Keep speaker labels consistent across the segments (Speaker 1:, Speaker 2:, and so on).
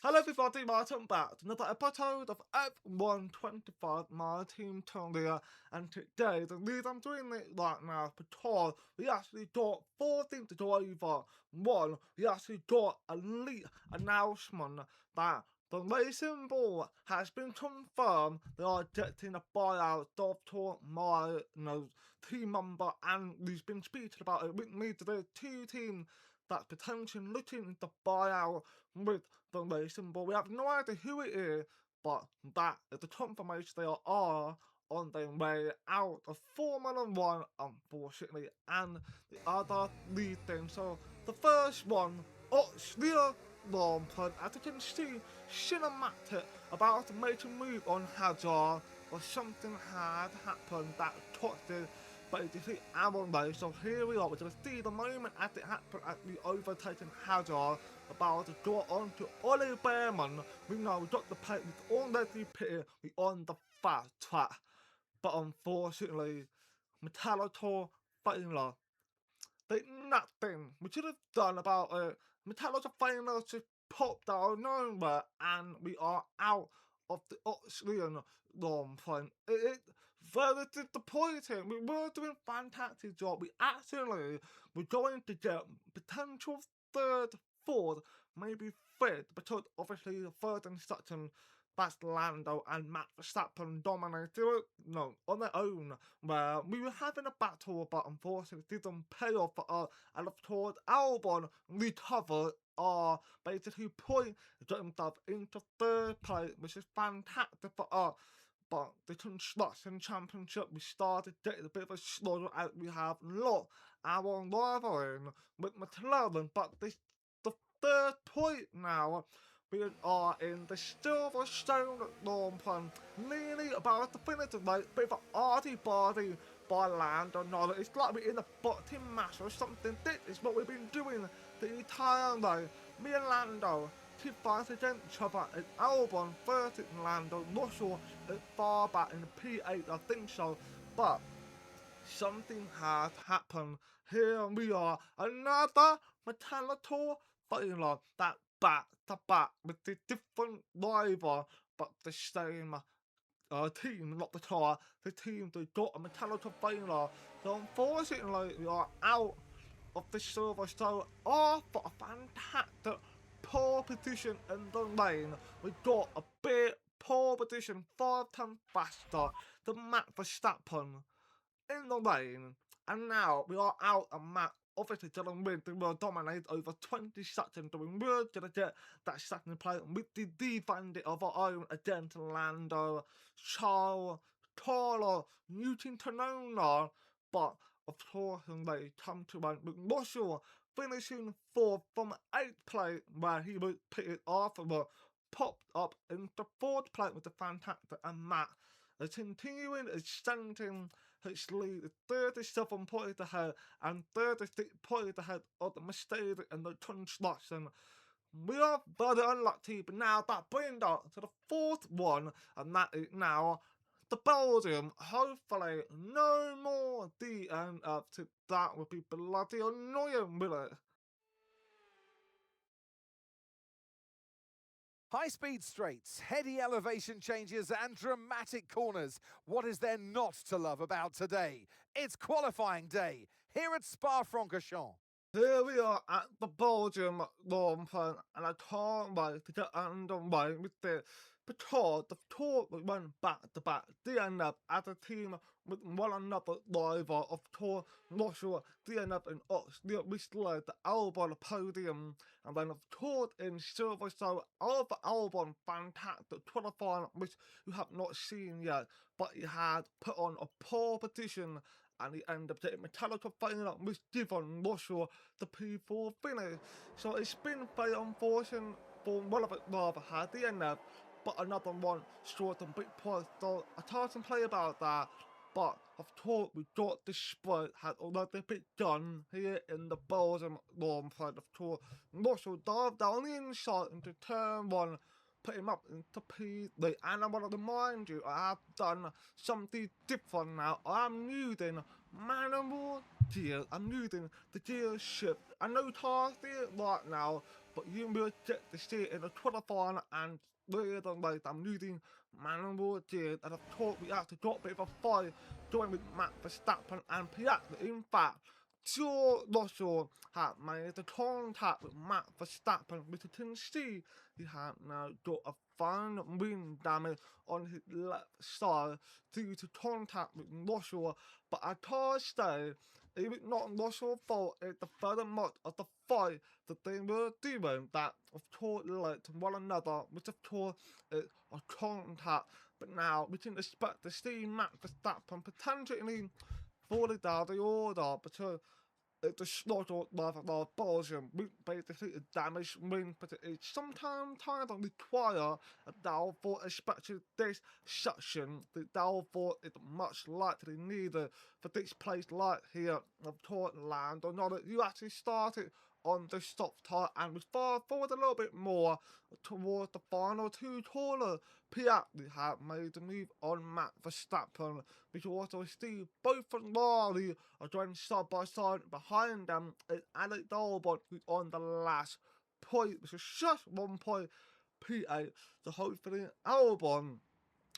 Speaker 1: Hello everybody, welcome back to another episode of F125, my team Tolia, and today the reason I'm doing it right now is because we actually got 4 things to go over. One, we actually got a leak announcement that the Racing Ball has been confirmed they are getting a buyout of my team member, and we've been speaking about it with me today, 2 teams that's potentially looking to buy out with the racing, but we have no idea who it is, but that is the confirmation they are on their way out of Formula 1, unfortunately, and the other lead thing. So the first one, Austria Lampard, as you can see, cinematic about to make a move on Hazard, but something had happened that costed basically our race. So here we are, we're going to see the moment as it happened at the overtaking Hazard, about to go on to Ollie Behrman. We know we got the pace, we already pitted, we on the fast track. But unfortunately, Metallitor failure. There's nothing we should have done about it. Metallitor failure just popped out of nowhere, and we are out of the Austrian long front. It very disappointing. We were doing a fantastic job. We actually were going to get potential third, fourth, maybe fifth, because obviously the third and second, that's Lando and Matt Verstappen dominated it, on their own, where we were having a battle, but unfortunately it didn't pay off for us, and of course Albon recovered basically point, got himself into third place, which is fantastic for us. But the construction championship, we started getting a bit of a slaughter as we have lost our rivaling with McLaren, but this the third point now. We are in the Silverstone Northern, nearly about to finish the race, bit of an arty body by Lando Norris. It's like we're in a boxing match or something. This is what we've been doing the entire day. Me and Lando keep fighting against each other, and Albon versus Lando. Russell is far back in the P8, I think so, but something has happened. Here we are, another Metallitor failure, that back to back with the different driver, but the same team, not the car, the team that got a Metallitor failure. So unfortunately, we are out of the Silverstone after a fantastic pole position in the lane. We got a bit pole position 5 times faster than Matt Verstappen in the lane, and now we are out and Matt obviously didn't win. They will dominate over 20 seconds, and we're gonna get that second place with the defending of our own against Lando, Charles, Carlo, Newton Tanona, but of course they come to run with Russell finishing 4th from 8th place, where he was pitted afterward, popped up into 4th place with the fantastic, and Matt is continuing ascending his lead is 37 points ahead and 36 points ahead of the Mercedes and the construction. We are very unlucky, but now that brings us to the fourth one, and that is now the Belgium. Hopefully, no more DNF. That would be bloody annoying, will it?
Speaker 2: High-speed straights, heady elevation changes and dramatic corners. What is there not to love about today? It's qualifying day here at Spa-Francorchamps.
Speaker 1: Here we are at the Belgium Grand Prix, and I can't wait to get underway with this, because the tour went back to back. DNF as a team with one another driver. Of course, Russell, DNF in Austria, we led the Albon podium, and then of course in Silverstone, Alpha Albon, fantastic qualifying, which you have not seen yet, but he had put on a poor position, and he ended up getting Metallica failure, which given Russell the P4 finish. So it's been very unfortunate for one of it rather had the end, but another one short and big points. So I can't complain about that. But of course we got the sprint had already begun here in the Belgium Grand Prix. Of course, Russell dived down the inside into turn 1, put him up into P3, and I want to remind you, I have done something different now. I'm using manual gear. I'm using the gear shift. I know it's hard here right now, but you will get to see it in the qualifying and later than like I'm leading Manuel did, and I've thought we had to got a bit of a fight going with Matt Verstappen and Piastri. In fact, George Russell had made the contact with Matt Verstappen, which you can see he had now got a fine wind damage on his left side due to contact with Russell. But I can't say it was not Russell's fault at the further much of the fight that they were doing that of course led to one another, which of course is a contact. But now we can expect to see Matt Verstappen potentially falling down the order because the slaughter of Belgium with basically a damaged wing, but it sometimes kind of require a downfall, especially this section. The downfall is much likely needed for this place like here of Portland or not. You actually started on the stop tire and was far forward a little bit more towards the final two corners. Piastri had made the move on Matt Verstappen, which also see both Ferrari are going side by side. Behind them is Alex Albon, who's on the last point, which is just 1 point P8. So hopefully Albon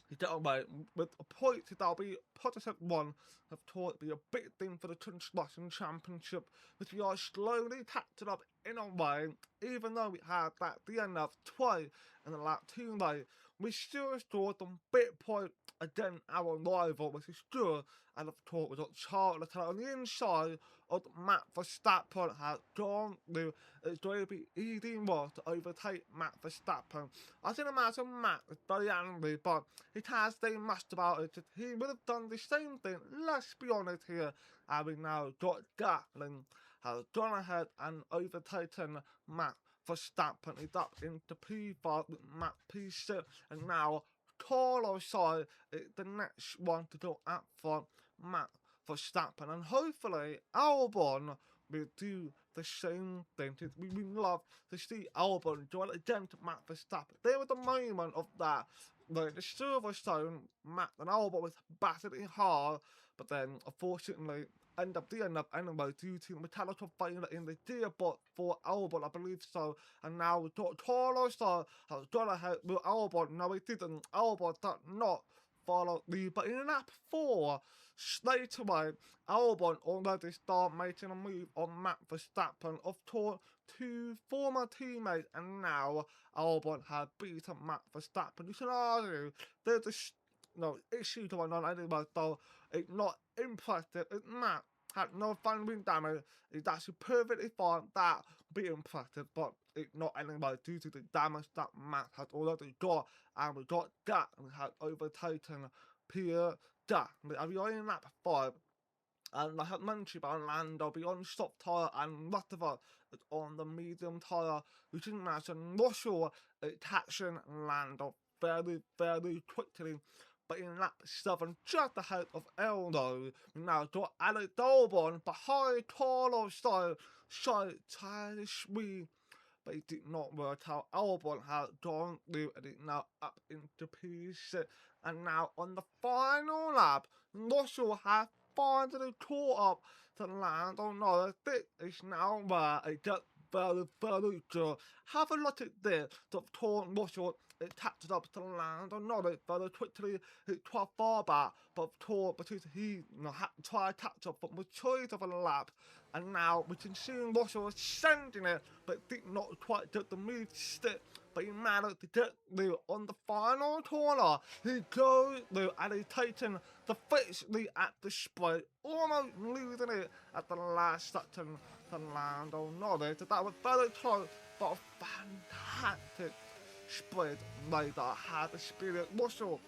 Speaker 1: he get away with a point that'll be positive one. Of course, be a big thing for the Construction Championship, which we are slowly catching up in a way. Even though we had that DNF twice in the lap 2 day, we still scored some big point against our rival, which is good. And of course, we got Charles Leclerc on the inside of Matt Verstappen has gone through. It's going to be easy work to overtake Matt Verstappen. I can imagine Matt is very angry, but he can't say much about it. He would have done the same thing, let's be honest here. And we now got Gatling has gone ahead and overtaken Matt Verstappen. He's up into P5 with Matt P6, and now Carlos side is the next one to go up for Matt Verstappen, and hopefully Albon will do the same thing. We love to see Albon join again to Matt Verstappen. There was a moment of that, like the Silverstone, Matt and Albon was battling hard, but then unfortunately end up anyway due to mechanical failure in the gearbox for Albon, I believe so. And now Carlos has gone ahead with Albon. No, he didn't. Albon did not follow the, but in lap 4, straight away, Albon already started making a move on Matt Verstappen. Of course, 2 former teammates, and now Albon had beaten Matt Verstappen. You can argue there's a issue going on anyway, though it's not impressive. It's Matt had no fun with damage. It's actually perfectly fine. That would be impressive, but it's not anyway due to the damage that Matt had already got. And we got that, and we had overtaken Pierre that. And we are in lap 5. And I had mentioned about Lando beyond stop tyre and Rutherford is on the medium tyre. You can imagine Russell catching Lando very, very quickly. But in lap 7, just ahead of Elno, we now got Alex Albon behind Carlos so tiny sweet. But it did not work out. Albon had gone through and it's now up into P6. And now on the final lap, Russell has finally caught up to Lando Norris. This is now where it gets very, very good. Have a look at this. The torn Russell it catches up to Lando Norris very quickly. It's quite far back, but of course, because he had to try to catch up, but with choice of a lap. And now we can see Russell sending it, but did not quite get the move stick. But he managed to get through on the final corner. He goes through and he's taking the fixed lead at the sprint, almost losing it at the last section to Lando Norris. That was very close, but a fantastic sprint later had experienced Russell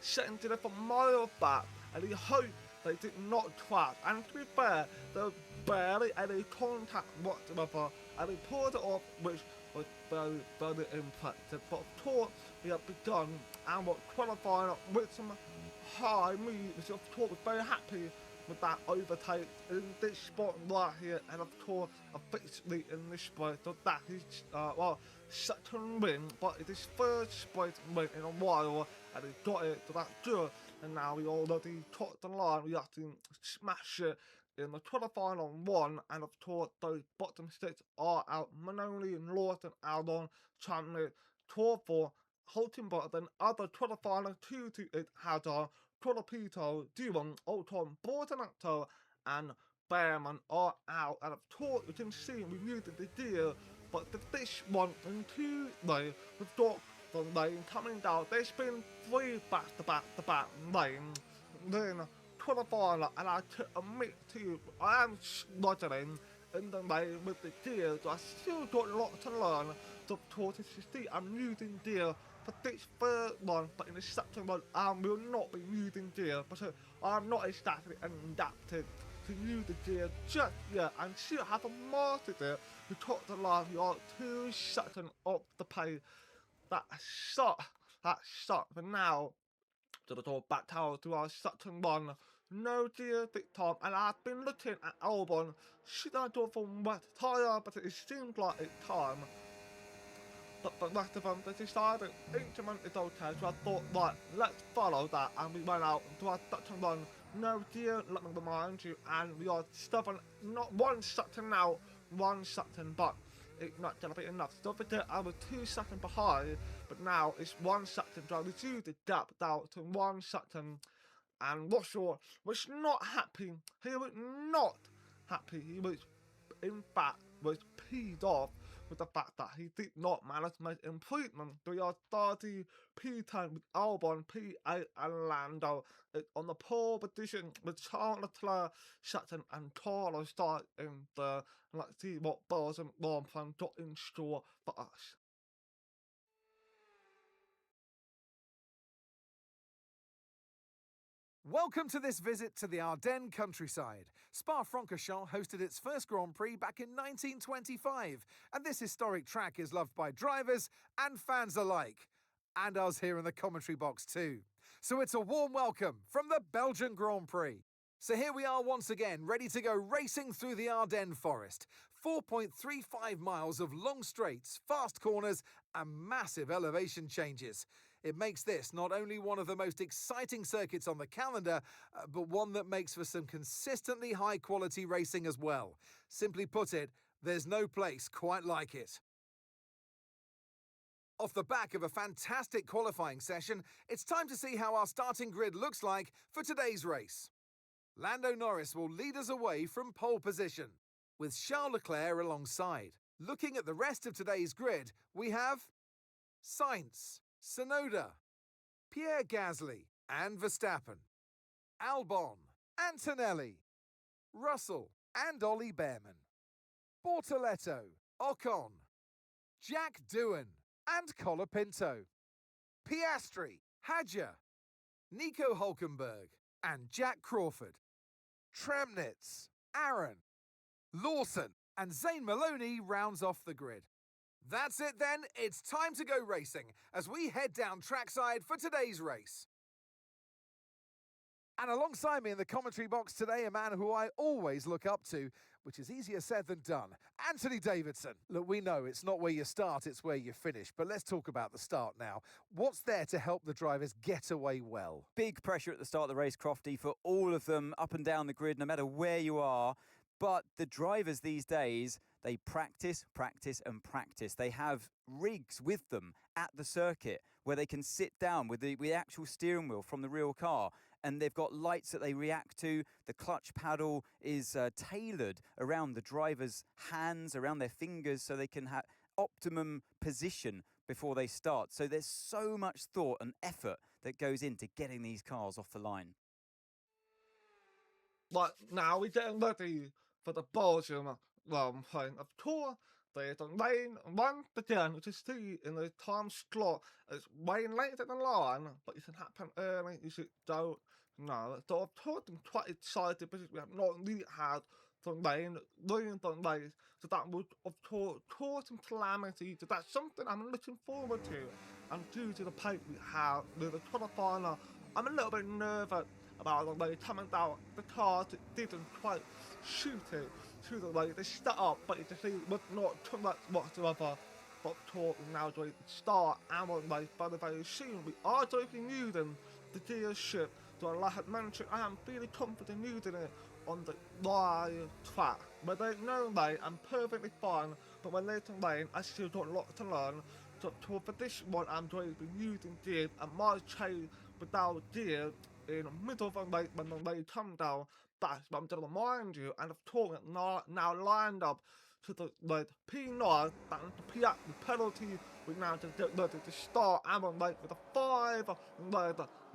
Speaker 1: sending it from miles back, and he hoped they did not crash. And to be fair, there was barely any contact whatsoever, and he pulled it off, which was very, very impressive. But of course, we have begun and were qualifying with some high moves, which of course was very happy with that overtake in this spot right here, and of course a fixed lead in this sprint. So that is second win, but it is third sprint win in a while, and he got it, so that's good. And now we already topped the line. We have to smash it in the quarterfinal 1, and of course those bottom 6 are out. Manoli, Norris and Albon Chandler, Tour 4, Hulkenberg, then other quarterfinal 2 to it had Colapito, Dillon, Ocon, Bortonacto and Behrman are out. And of course you can see we knew the deal, but for this one and 2 we've got the lane coming down. There's been 3 back-to-back lanes. Then quarterfinal, and I to admit to you, I am struggling in the lane with the gears. I still got a lot to learn. So of course, as you see, I'm using gear for this third one, but in the second one, I will not be using gear because I'm not exactly adapted to use the gear just yet. And still haven't mastered it because the last 2 seconds of the pace. That sucked. But now, to the door back tower to our second one. No gear this time, and I've been looking at Albon. Should I go for wet tyre? But it seems like it's time. But the rest of them, they decided instrument is okay, so I thought, right, let's follow that, and we went out into our second one. No gear, let me remind you, and we are stubborn, not 1 second now, 1 second, but it's not gonna be enough. Don't forget, I was 2 seconds behind, but now it's 1 second, so I reduced the gap down to 1 second. And Russell was not happy. He was not happy. He was, in fact, peed off with the fact that he did not manage to make improvement. We are 30 P10 with Albon, P8 and Lando. It's on the pole position with Charles Leclerc, Sutton and Carlos start in the. Let's see what Belgium Grand Prix got in store for us.
Speaker 2: Welcome to this visit to the Ardennes countryside. Spa-Francorchamps hosted its first Grand Prix back in 1925, and this historic track is loved by drivers and fans alike, and us here in the commentary box too. So it's a warm welcome from the Belgian Grand Prix. So here we are once again, ready to go racing through the Ardennes forest. 4.35 miles of long straights, fast corners and massive elevation changes. It makes this not only one of the most exciting circuits on the calendar, but one that makes for some consistently high-quality racing as well. Simply put it, there's no place quite like it. Off the back of a fantastic qualifying session, it's time to see how our starting grid looks like for today's race. Lando Norris will lead us away from pole position, with Charles Leclerc alongside. Looking at the rest of today's grid, we have Sainz, Tsunoda, Pierre Gasly and Verstappen, Albon, Antonelli, Russell and Ollie Behrman, Bortoletto, Ocon, Jack Doohan and Colapinto, Piastri, Hadjar, Nico Hulkenberg and Jack Crawford, Tremnitz, Aaron, Lawson and Zane Maloney rounds off the grid. That's it then, it's time to go racing as we head down trackside for today's race. And alongside me in the commentary box today, a man who I always look up to, which is easier said than done, Anthony Davidson. Look, we know it's not where you start, it's where you finish, but let's talk about the start now. What's there to help the drivers get away well?
Speaker 3: Big pressure at the start of the race, Crofty, for all of them up and down the grid, no matter where you are. But the drivers these days, they practice, practice and practice. They have rigs with them at the circuit where they can sit down with the actual steering wheel from the real car, and they've got lights that they react to. The clutch paddle is tailored around the driver's hands, around their fingers, so they can have optimum position before they start. So there's so much thought and effort that goes into getting these cars off the line.
Speaker 1: But now we're getting ready for the Belgium Grand Prix. Of course, there's a lane once again, which you see in the time slot. It's way later than line, but it can happen early. You should don't know. So of course, I'm quite excited because we have not really had the lane during the race. So that would, of course, cause some calamity. So that's something I'm looking forward to. And due to the pace we have with the quarterfinal, I'm a little bit nervous about the way coming down. The cars didn't quite shoot it to the way they set up, but you can see it was not too much whatsoever. But talk now doing the start and on race very soon. We are joking using the gear shift. So like I had mentioned, I am feeling confident using it on the live track, where they know they I'm perfectly fine, but when later lane I still got a lot to learn. So for this one I'm going to be using gears and my chain without gears in the middle of the lane when the lane come down. That's what I'm going to remind you, and of course now lined up to the P9 and the P8, the penalty we now just get ready to start and on with the 5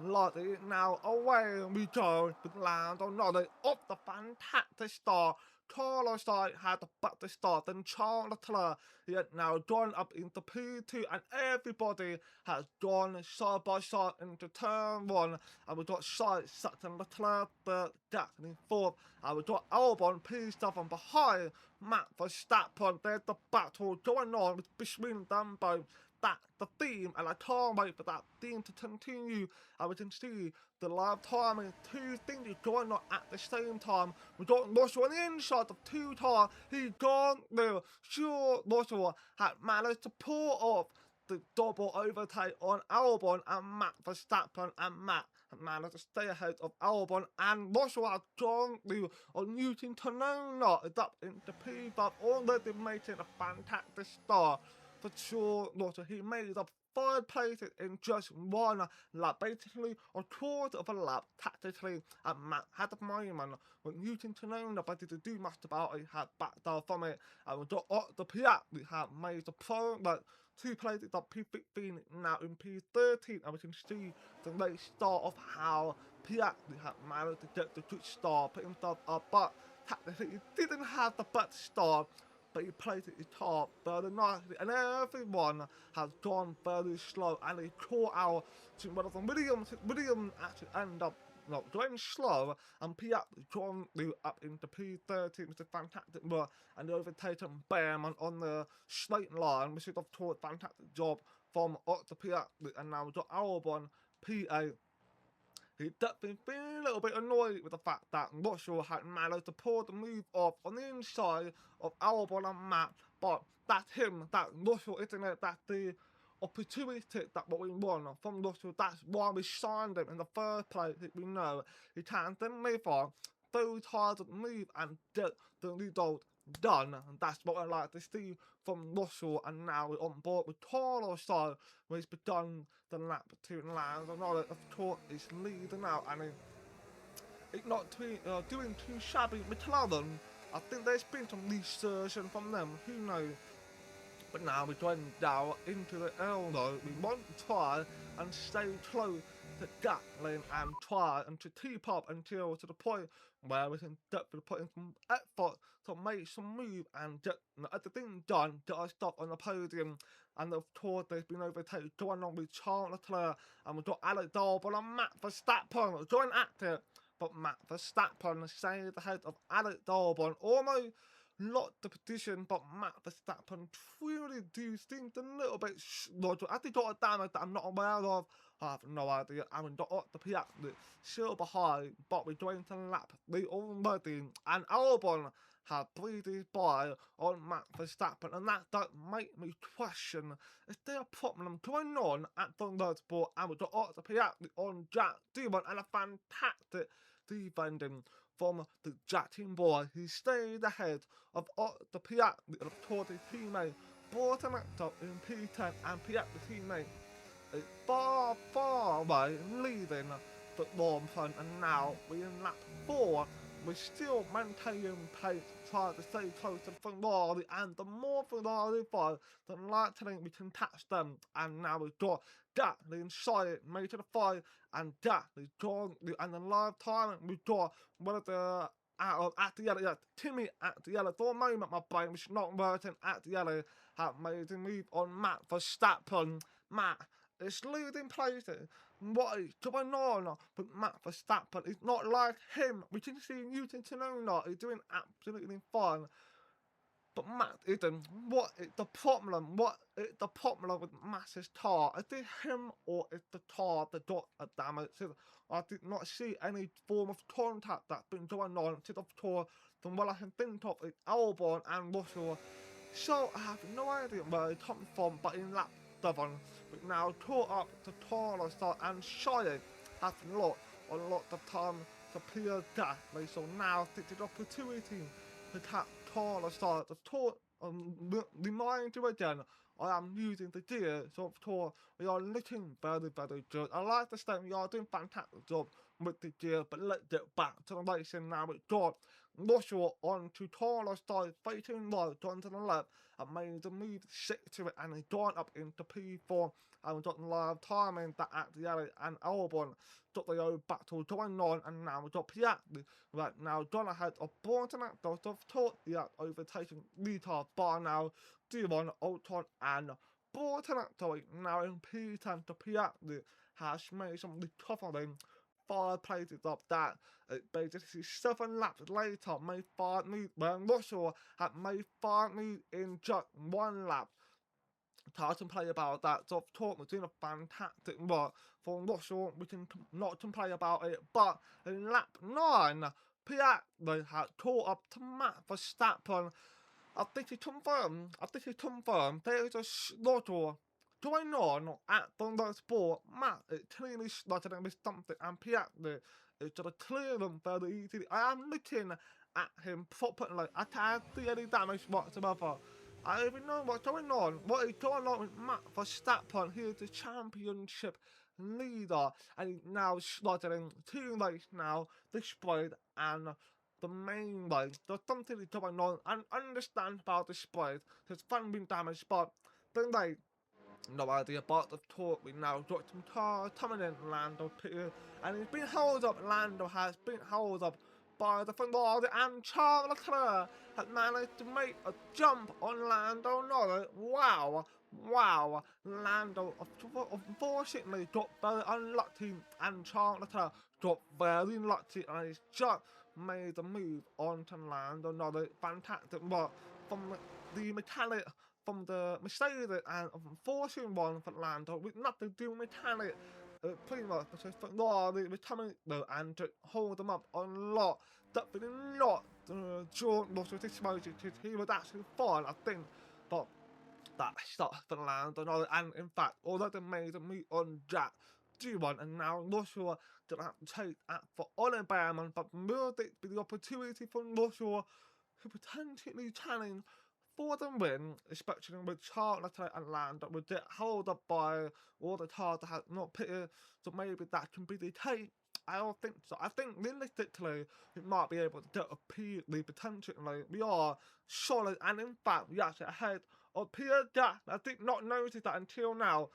Speaker 1: Lottie. Now away we go with Lando Norris up the fantastic start. Carlos side had the better start than Charles Leclerc. He had now gone up into P2 and everybody has gone side by side into turn 1. And we got Sainz, Sutton, Leclerc, third, Gasly fourth. And we got Albon, P7 behind Max Verstappen. There's the battle going on between them both. That's the theme, and I can't wait for that theme to continue. And we can see the live timing, two things going on at the same time. We got Russell on the inside of 2 times. He gone there. Sure, Russell had managed to pull off the double overtake on Albon and Max Verstappen, and Max had managed to stay ahead of Albon, and Russell had gone there on Newton to no is up into P5, already making a fantastic start. For sure, Russell, he made up 5 places in just 1 lap, basically a quarter of a lap tactically, and Matt had a moment when Newton Tanona, but didn't do much about it, had backed down from it, and we got the Piat, we had made the pro, like 2 places up P15, now in P13, and we can see the late start of how Piat had managed to get the good start, put himself up, but tactically he didn't have the best start. But he played at the top very nicely, and everyone has gone very slow, and he caught out to one of them. Williams actually ended up not going slow, and Piat drawn up into P13, which is fantastic work, and they overtaken Behrman on the straight line, which is of course a fantastic job from Otto Piat, and now we've got Albon P8. He definitely been a little bit annoyed with the fact that Russell had managed to pull the move off on the inside of Albon and Matt, but that's him, that Russell, isn't it? That's the opportunity that what we want from Russell. That's why we signed him in the first place. We know he can deliver those hard move and get the result done, and that's what I like to see from Russell. And now we're on board with Carlos, so where he's begun the lap to land. And all of course is leading out, and it's not doing too shabby. McLaren, I think there's been some resurgence from them, who knows. But now we're going down into the elbow. We want to try and stay close to Gatlin and try and to keep up until to the point where we can definitely put in some effort to make some move and get everything done, get us stuff on the podium. And of course there's been overtaken going on with Charles Leclerc, and we've got Alex Albon and Max Verstappen join at it. But Max Verstappen stayed ahead of Alex Albon, almost lost the position, but Max Verstappen truly do seem a little bit sludgy. Has he got a damage that I'm not aware of? I have no idea. I mean, got the Piat still behind, but we're going to lap 3 already, and Albon had breathed by on Max Verstappen, and that make me question, is there a problem going on at the Red Bull? And we got the Piat on Jack Demon, and a fantastic defending from the Jack Team boy. He stayed ahead of the Piat, the his teammate, brought him up in P10, and Piat, the teammate, is far away, leading the long front, and now we're in lap 4. We're still maintaining pace, trying to stay close to Ferrari, and the more Ferrari fight, the likely we can catch them. And now we've got Gasly inside, made to the fight, and Gasly gone, and the live time we've got one of the at the yellow, Timmy at the yellow. For a moment, my brain was not working at the yellow. Have made a move on Matt Verstappen. Matt is leading places. What is going on with Matt Verstappen? It's not like him. We can see Newton Tanona is doing absolutely fine, but Matt isn't. What is the problem? What is the problem with Matt's car? Is it him, or is the car that got a damage? I did not see any form of contact that's been going on to the tour from what I can think of is Albon and Russell. So I have no idea where it comes from, but in lap 7, we now caught up to Carlos and Shire have lost a lot of time to Pierre Gasly, so now it's an opportunity to tap Carlos Sainz. Of course, remind you again, I am using the gear, so of course we are looking very, very good. I like to say we are doing a fantastic job with the gear, but let's get back to the racing now. It's got Russell on to Carlos Sainz, facing right onto the left, and made the move 6 to it, and he's gone up into P4, and we've got live timing that at the alley, and Albon got the old battle going on, and now we've got Piastri right now gone ahead of Bortonactos of Tortia, overtaking retard by now Dumont, Ocon, and Bortonacto now in P10 to Piastri has made some recovering 5 places of that. It basically 7 laps later made 5 moves when Russell had made 5 moves in just 1 lap. Hard to play about that. So of course we're doing a fantastic work for Russell. We can not complain about it, but in lap 9, Piastri had caught up to Max Verstappen. I think he confirmed there is a slaughter going on at the motorsport. Matt, it clearly started with something, and Piastri is going to clear them very easily. I am looking at him properly. I can't see any damage whatsoever. I don't even know what's going on. What is going on with Max Verstappen? He is the championship leader, and he's now slugging 2 races now, displayed, and the main race. There's something going on, and understand about the spread. There's fun being damaged, but then they no idea about the talk. We now got some cars coming in. Lando Peter, and he's been held up. Lando has been held up by the Ferrari, and Charles Leclerc has managed to make a jump on Lando Norris. Wow. Lando unfortunately got very unlucky, and Charles Leclerc got very unlucky, and he's just made a move onto Lando Norris. Fantastic work from the mechanic, from the Mercedes, and unfortunate one for Lando with nothing to do with mechanic. Pretty much because Ferrari was coming though and to hold them up on lot. Definitely not Jordan Russell situation, because he was actually fine, I think, but that stopped for Lando, and in fact, although they made a move on Jack G1, and now Russell gonna have to take that for Albon, but will it be the opportunity for Russell to potentially challenge for the win, especially with Charles Leclerc and Lando would get held up by all the cars that have not pitted, so maybe that can be the case. I don't think so. I think realistically we might be able to get a P potentially. We are solid, and in fact we actually ahead of Pierre Gasly. I did not notice that until now.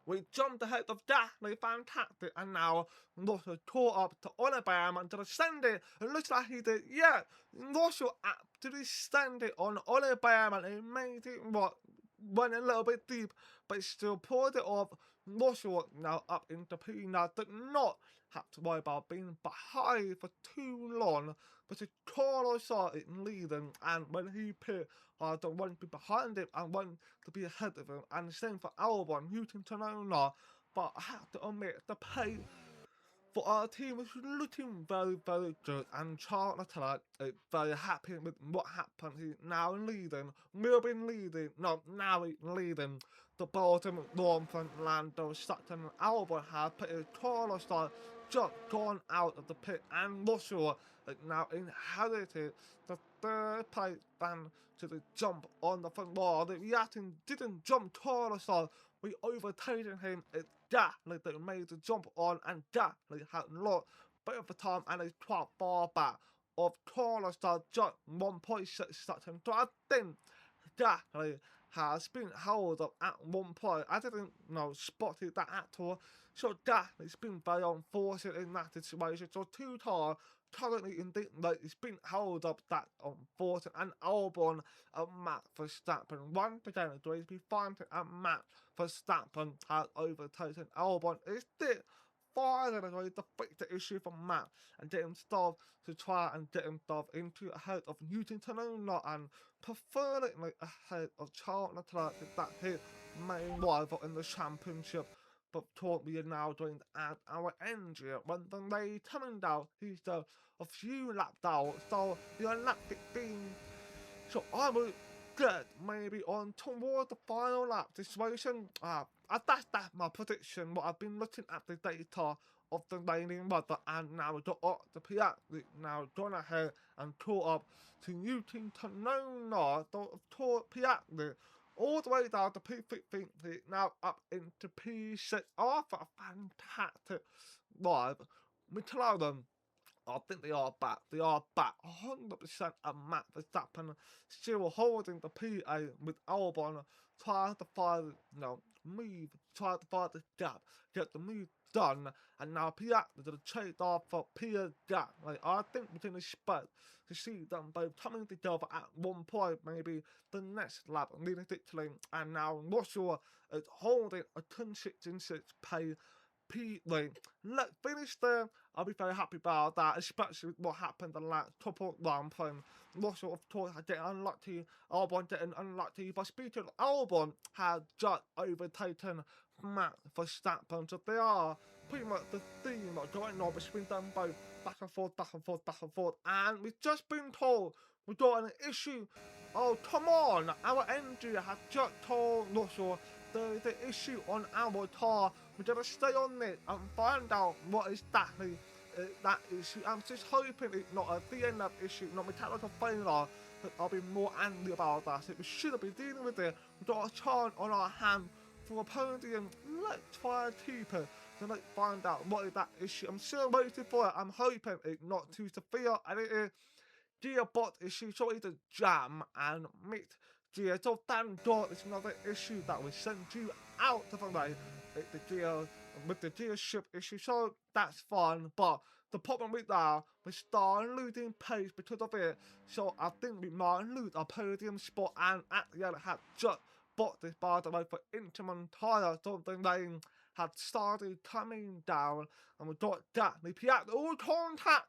Speaker 1: We jumped ahead of Gasly, fantastic, and now Russell caught up to Albon and to send it. It looks like he did, yeah. Russell absolutely send it on Albon, and he made it went a little bit deep, but he still pulled it off. Russell now up into P now, did not have to worry about being behind for too long, but it's Carlos Sainz leading, and when he pit, I don't want to be behind him, I want to be ahead of him, and the same for Albon, Newton Tonona, but I have to admit, the pace for our team is looking very, very good, and Charles Leclerc is very happy with what happened. He's now leading, we've been leading, no, now he's leading. The Belgium Grand Prix, Lando, Sutton, and Albon have pitted. Carlos Sainz just gone out of the pit, and Russell has now inherited the 3rd place than to the jump on the Ferrari. We actually didn't jump Carlos Sainz, we overtaken him. It's Gasly that made the jump on, and Gasly had a lot bit of the time, and he's quite far back of Carlos Sainz, just 1.6 seconds. So I think Gasly has been held up at 1 point. I didn't spotted that at all. So Gasly's been very unfortunate in that situation. So 2 cars currently in the it's been held up, that unfortunate, and Albon and Max Verstappen. Once again, the be finding and Max Verstappen has overtaken Albon. Is this finally to fix the issue for Max and get himself to try and get himself into ahead of Newton Tonona, and preferably ahead of Charles Leclerc, that's his main rival in the championship. But thought we are now going to add our engine. When the race coming down, he's a few laps out, so we are lap 15. So I will get maybe on towards the final lap situation. I that's my prediction. What I've been looking at the data of the raining weather, and now the Piatti now gone ahead and caught up to Newton Norris, taught Piatti all the way down to P15, now up into P6 after a fantastic ride. McLaren, I think they are back. They are back 100%, and Max Verstappen still holding the PA with Albon trying to find, trying to find the gap, get the move done, and now Piatti did a trade off for Pierre gap. Like, I think we can expect to see them both coming together at one point, maybe the next lap, realistically, and now Russell is holding a 1066 pay Like, let's finish there. I'll be very happy about that, especially with what happened the last couple round playing. Russell, of course, had getting unlucky. Albon getting unlucky. But speaking of Albon, had just overtaken Max Verstappen. So they are pretty much the theme going on between them both. Back and forth, back and forth, back and forth. And we've just been told we got an issue. Oh, come on. Our engineer has just told Russell there's an issue on our car. We're going to stay on it and find out what exactly that issue. I'm just hoping it's not a DNF issue, not mechanical failure. But I'll be more angry about that. So we should be dealing with it. We've got a chance on our hand for a podium. Let's try and keep it. So let's find out what is that issue. I'm still waiting for it. I'm hoping it's not too severe. And it is gearbox issue. So it's a jam and mixed gear. So thank God it's another issue that will send you out of the way. It's the gear with the gear shift issue. So that's fine. But the problem with that, we start losing pace because of it. So I think we might lose our podium spot. And at the end, had just bought this, by the way, for Intamin Tyre. So the rain had started coming down, and we got that. The Piatti, all contact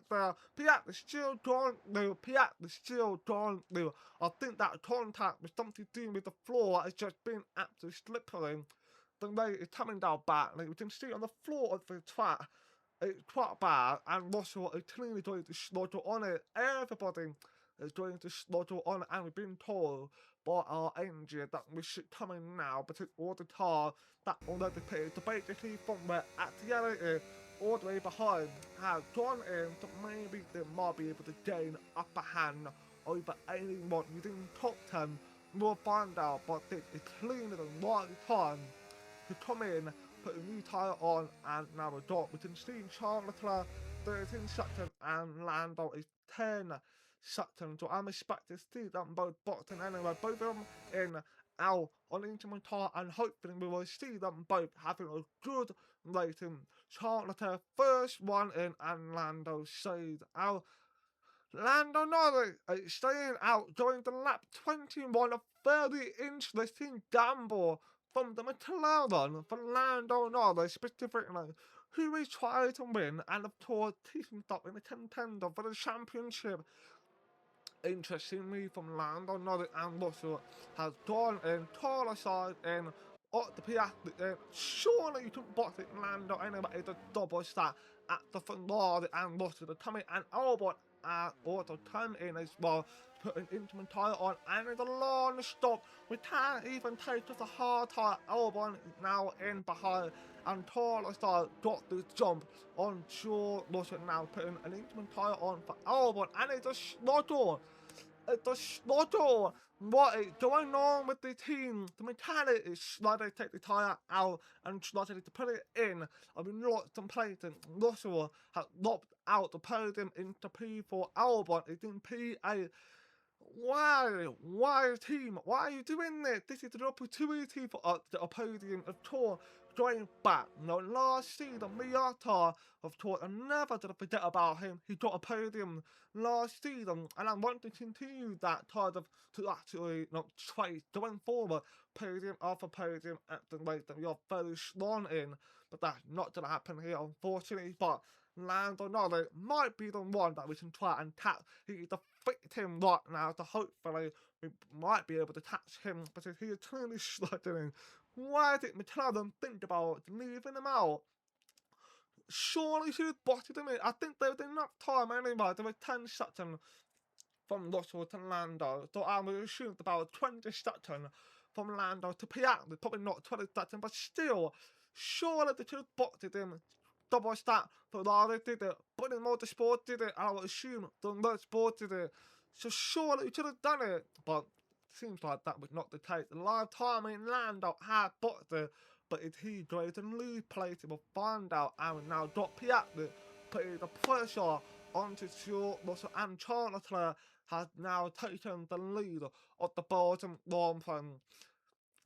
Speaker 1: there. Piatti still don't know. Piatti still don't know. I think that contact was something to do with the floor. It's just been absolutely slippery. The rain is coming down back. Like, we can see on the floor of the track. It's quite bad, and Russell is clearly going to slaughter on it. Everybody is going to slaughter on it, and we've been told by our engineer that we should come in now because all the car that already paid to basically from where at the end all the way behind has gone in, so maybe they might be able to gain upper hand over anyone within top 10. We'll find out, but this is clearly the right time to come in, put a new tyre on, and now we can see Charles Leclerc 13 seconds and Lando is 10 seconds. So I'm expecting to see them both boxing anyway, both of them in out on Intamin Tyre, and hopefully we will see them both having a good rating. Charles Leclerc first one in, and Lando stays out. Lando Norris staying out during the lap 21. A very interesting gamble from the McLaren for Lando Norris specifically, who is trying to win and of course keeping up in the contender for the championship. Interesting move from Lando Norris, and Russell has gone in, tall side in, up the Piatti in. Surely you couldn't box it, Lando, anyway. It's a double stack at the Ferrari, and Russell are coming, and Albon also come in as well, putting Intamin Tyre on, and it's a long stop. We can't even take just a hard tyre. Albon now in behind, and Taller side got the jump on Shaw. Russell now putting an Intamin Tyre on for Albon, and it's a slaughter. It's a slaughter. What is going on with the team? The mechanic is slowly take the tyre out and slowly to put it in. I've been lots complaining. Russell has lopped out the podium into P4. Albon is in P8. Why team? Why are you doing this? This is an opportunity for us to get a podium of tour going back. Last season, Miata, of course, I never did I forget about him. He got a podium last season, and I want to continue that kind of to actually trade going forward, podium after podium at the rate that we are very strong in. But that's not going to happen here, unfortunately. But Lando Norris might be the one that we can try and tap. He is the victim right now, so hopefully we might be able to catch him, because he is clearly struggling. Why did McLaren think about leaving him out? Surely he botted him in. I think there was enough time anyway. There was 10 seconds from Russell to Lando, so I would assume about 20 seconds from Lando to Piastri. Probably not 20 seconds, but still, surely they should have boxed him. Double stat, Ferrari did it, but in Motorsport did it, and I would assume the Motorsport did it. So surely you should have done it, but seems like that was not the case. The live timing Lando had boxed it, but if he goes and lose place, he will find out and will now drop Piastri, putting the pressure onto Russell and Charles Leclerc has now taken the lead of the Belgium Grand Prix.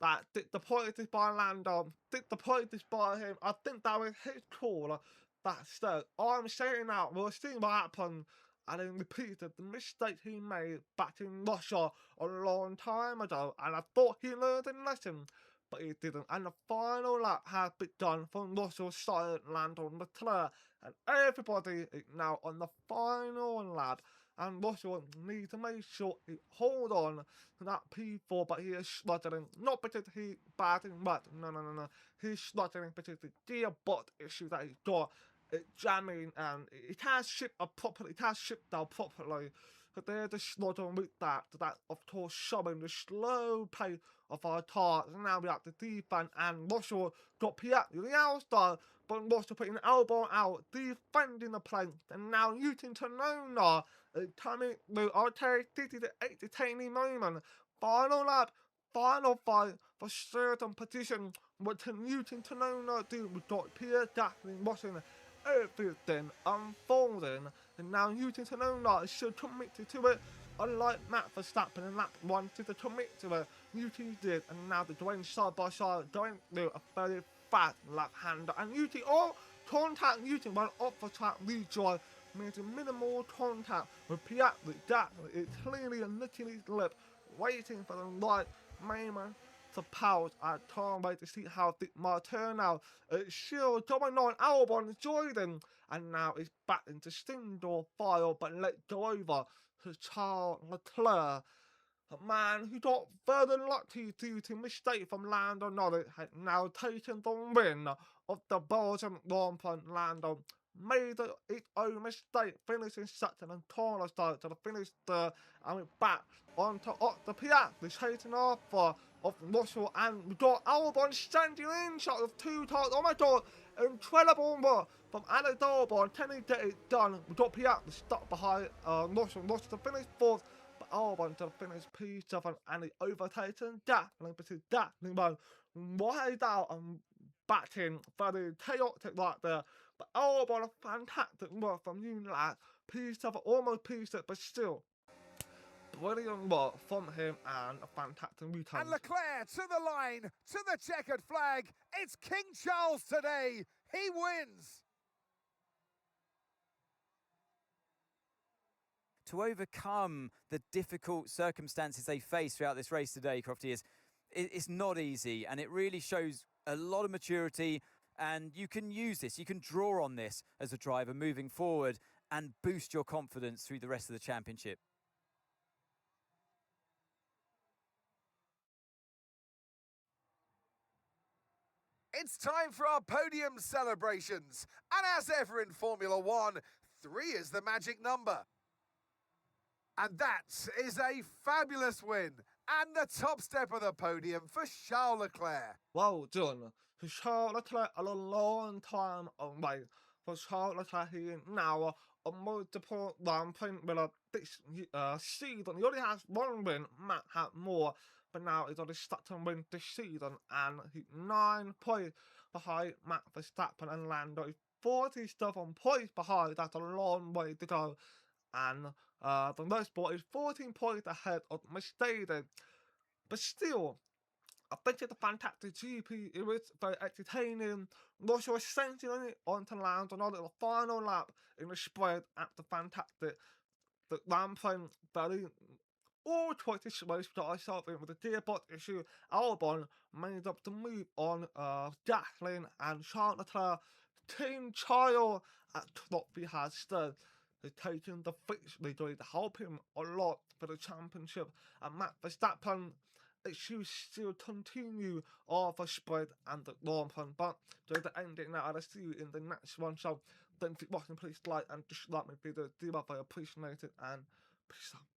Speaker 1: That did the point is by Lando, did the point is by him. I think that was his call. That said, I'm saying that we'll see what happened. And then repeated the mistake he made back in Russia a long time ago. And I thought he learned a lesson, but he didn't. And the final lap has been done from Russell's side, Lando and Leclerc. And everybody is now on the final lap. And Russell needs to make sure he hold on to that P4, but he is struggling. Not because he's bad in mud, no. He's struggling because the gearbox issue that he's got, it's jamming and it has shipped up properly, it has shipped down properly. So they're just struggling with that. So that, of course, showing the slow pace of our cars. And now we have to defend, and Russell got Piastri the outside, but Russell putting Albon out, defending the plane, and now using Tsunoda. Coming through, okay, this is an entertaining moment. Final lap, final fight for certain position. What can Newton Tsunoda do? We've got Pierre Gasly watching everything unfolding, and now Newton Tsunoda is still committed to it. Unlike Max Verstappen in lap 1 to commit to it, Newton did, and now they're going side by side, going through a very fast lap hander, and Newton, contact Newton went off the track rejoin, making minimal contact with Piastri. Gasly is clearly licking his lip, waiting for the right moment to pout. I can't wait to see how this might turn out. It's still going on. Albon joining, and now it's back into single file, but let go over to Charles Leclerc. A man who got further lucky due to mistake from Lando Norris had now taken the win of the Belgium Grand Prix. Lando made his own mistake, finishing second and Carlos started to finish third, and we're back onto the Piastri, chasing after of Russell, and we got Albon standing in shot of 2 times. Oh my god, incredible work from Alex Albon. Can he get it done? We got Piastri stuck behind Russell to finish 4th, but Albon to finish P7, and he overtaken Gasly, because Gasly won wide out and back in, very chaotic right there. But Albon, a fantastic work from you lads. P7, almost P6, but still brilliant work from him, and a fantastic return.
Speaker 2: And Leclerc to the line, to the checkered flag. It's King Charles today. He wins.
Speaker 3: To overcome the difficult circumstances they face throughout this race today, Crofty, it's not easy, and it really shows a lot of maturity, and you can use this, you can draw on this as a driver moving forward and boost your confidence through the rest of the championship.
Speaker 2: It's time for our podium celebrations. And as ever in Formula One, 3 is the magic number. And that is a fabulous win. And the top step of the podium for Charles Leclerc.
Speaker 1: Well done for Charles Leclerc, a long time away. For Charles Leclerc, he is now a multiple Grand Prix winner this season. He only has 1 win, Matt had more, but now he's only stuck to win this season, and he's 9 points behind Max Verstappen and Lando. He's 47 points behind. That's a long way to go. And the Motorsport is 14 points ahead of Mercedes. But still, I think it's a fantastic GP. It was very entertaining. Russell was sending it on to Lando on the final lap in the spread at the fantastic. The Grand Prix, very awkward situation got ourselves in with the gearbox issue. Albon made up to move on Gasly and Charles Leclerc. Team Child at Trophy has stood. He's taken the victory going to help him a lot for the championship. And Max Verstappen, issues still continue of the spread and the Grand Prix. But to the ending now, I'll see you in the next one. So don't keep watching, please like and dislike my video. Do I appreciate it, and peace out.